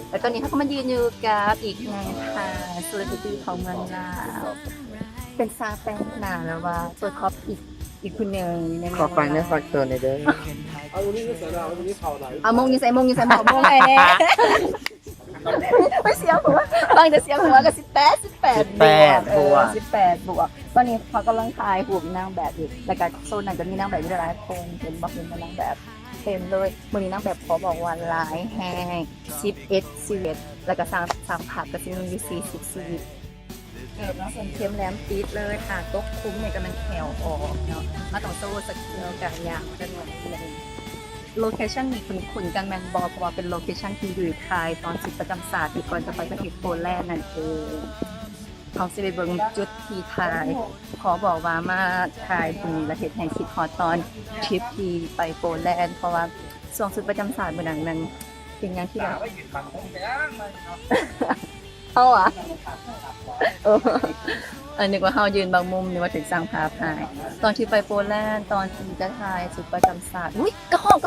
แล้วตอนนี้เขาก็มายืนอยู่กับอีกหนึ่งค่ะเซเลบริตี้ของเมืองลาวเป็นซาแป้งหนาแล้วว่าตัวท็อปอีกคนหนึ่งในเมือง ขอฟังเนื้อฟังตัวในอยเด้อ เอามงยิงใส่มงยิงใส่หมอมงไงเนี่ยไม่เสียหัวบางจะเสียหัวกับ18 บวก18 บวกตอนนี้เขากำลังทายหุ่มนางแบบอีกแล้วก็โซนนั้นจะมีนางแบบอยู่หลายคนเห็นบอกเห็นเป็นนางแบบเต็มเลยวันนี้นางแบบขอบอกว่าหลายแห้ง11แล้วก็สร้างผักก็จะมีอยู่40เกิดน้องส่วนเข้มแหลมปี๊ดเลยค่ะตกคุ้มเนี่ยกำลังแถวออกเนาะมาต้องโซ่สกิลกันอย่างกันหมดเลยโลเคชั่นนี้คุ้นๆกันแมนบอลเพราะว่าเป็นโลเคชั่นที่อยู่ไทยตอนสิบประจำศาสตร์ที่ก่อนจะไปประเทศโปแลนด์นั่นเองเขาสิไปเบิ่งจุดที่ไทยขอบอกว่ามาไทยตรงนี้และเหตุแห่งคิดฮอตตอนทริปที่ไปโปแลนด์เพราะว่าช่วงสุดประจำศาสตร์เมื่อนั้นมันเป็นงานที่แบบเขาอ่ะอันนึกว่าเขายืนบางมุมนึกว่าถึงสร้างภาพถ่ายตอนที่ไปโปแลนด์ตอนที่จะถ่ายสุดประจำศาสตร์อุ้ยกระหอบ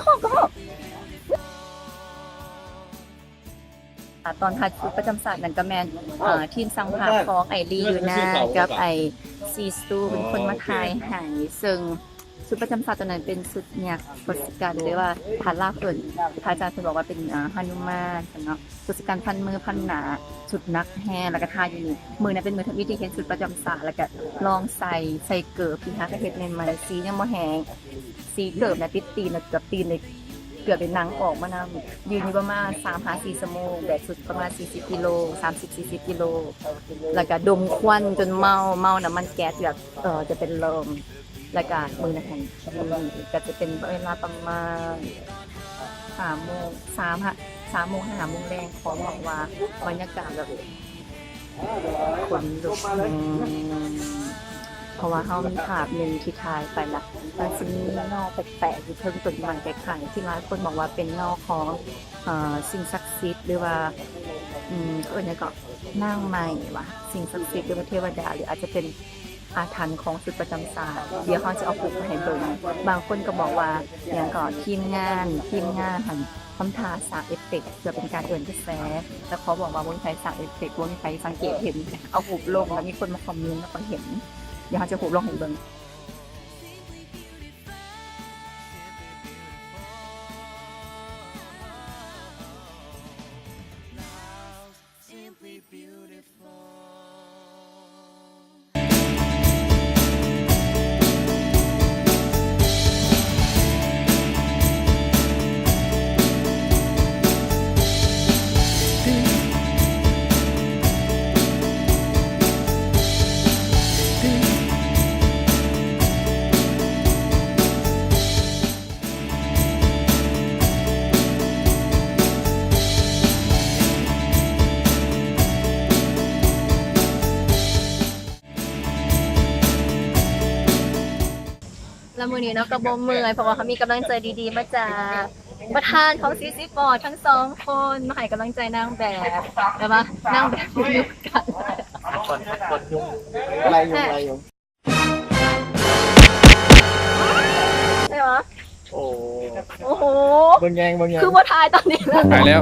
ตอนถ่ายสุดประจำศาสตร์นั่นก็แมนทีมสร้างภาพของไอรีอยู่หน้ากับไอซีสตูเป็นคนมาถ่ายให้ซึ่งสุดประจำศาสตร์ตัวนั้นเป็นสุดยักษ์ทศกัณฐ์หรือว่าพาราเพิ่นพระอาจารย์เพิ่นบอกว่าเป็นหนุมานเนาะทศกัณฐ์พันมือพันหนาสุดนักแฮแล้วก็ทาอยู่นี่มือนั้นเป็นมือทวิธีเห็นสุดประจำศาสตร์แล้วก็ลองใส่เกิบพี่ฮะก็เฮ็ดในมันสียังบ่แห้งสีเกิบนะติดตีนกับตีนเลยเกือบเป็นหนังออกมานำยืนอยู่ประมาณ3-4 ชั่วโมงแบกสุดประมาณ40 กิโล30-40 กิโลแล้วก็ดมควันจนเมาน้ำมันแก๊สแบบจะเป็นลมรายการมือนะคะก็จะเป็นเวลาประมาณ3 โมง3 โมง5 โมงแรงขอบอกว่าบรรยากาศแบบคนลุกเพราะว่าเขามีภาพหนึ่งที่ถ่ายไปละมันจะมีนอกแปลกๆอยู่เพิ่งต้นมันแปลกๆที่หลายคนบอกว่าเป็นนอกของสิ่งศักดิ์สิทธิ์หรือว่าเนี่ยก็นั่งใหม่ว่ะสิ่งศักดิ์สิทธิ์หรือว่าเทวดาหรืออาจจะเป็นอาถรรพ์ของสุดประจำศาสตร์เดี๋ยวเขาจะเอาปลูกมาให้เบิ่งบางคนก็บอกว่าอย่างก่อนทีมงานหันทำท่าสากเอฟเฟกต์เพื่อเป็นการเอื่นกระแสแล้วเขาบอกว่าบนไทยสากเอฟเฟกต์บนไทยสังเกตเห็นเอาหูลงแล้วมีคนมาคอมเมนต์แล้วก็เห็นเดี๋ยวเขาจะหูลงให้เบิ่งแล้วมือนี้เนาะกระบมมือเพราะว่าเขามีกำลังใจดีๆมาจากประธานของซีซีฟอร์ดทั้ง2 คนมาให้กำลังใจนางแบบแต่ว่านางแบบยุคกันคนยุ่งอะไรยุ่งใช่ไหมโอ้โหบนแยงคือว่าทายตอนนี้ถ่ายแล้ว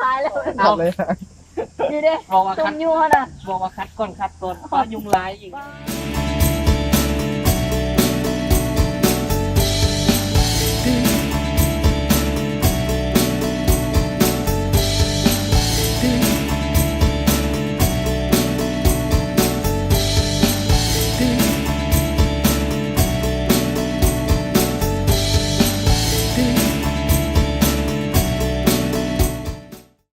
ทายแล้วเอาเลยนี่เด้ตุ่มยูฮะนะบอกว่าคัดก่อนเพราะยุงร้ายอีกเ